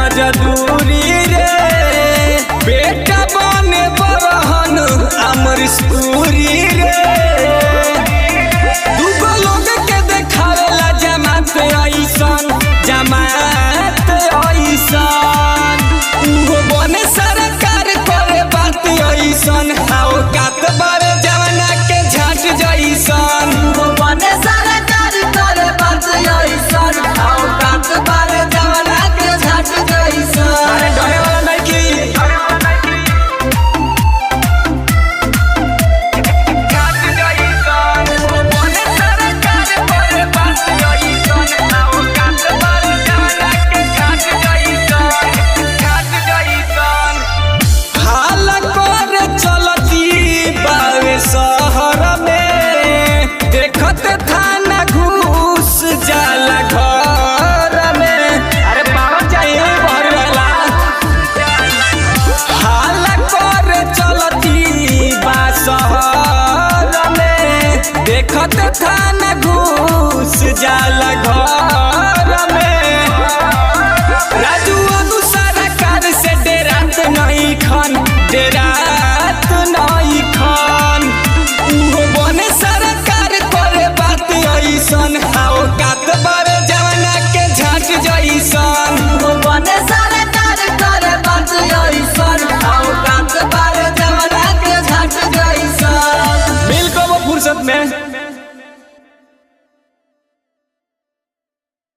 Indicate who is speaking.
Speaker 1: मजदूरी रे बेटा बने बरहन अमर सूरी रे दूगो लोग के देखावेला जमात ऐसन जमात ऐसन उहो बने सरकार करे बात ऐसन आओ कात बारे जवाना के झाट जैसन उहो बने सरकार करे बात ऐसन आओ कात बारे जवाना के झाट जैसन अरे डरे वाला नहीं की शहर में देखत थाना घूस जाला घर में अरे बाबा चाहिए भरला हाल कर चलती बा शहर में देखत थाना घूस जाला घर में राजू अनुसार कार से डेरात नहीं खन डेरात नहीं खन उहो बने सरकार करे बात ऐसन आओ कात बारे जवाना के झाट जैसन उहो बने सरकार करे बात ऐसन आओ कात बारे जवाना के झाट जैसन मिल को वो फुर्सत में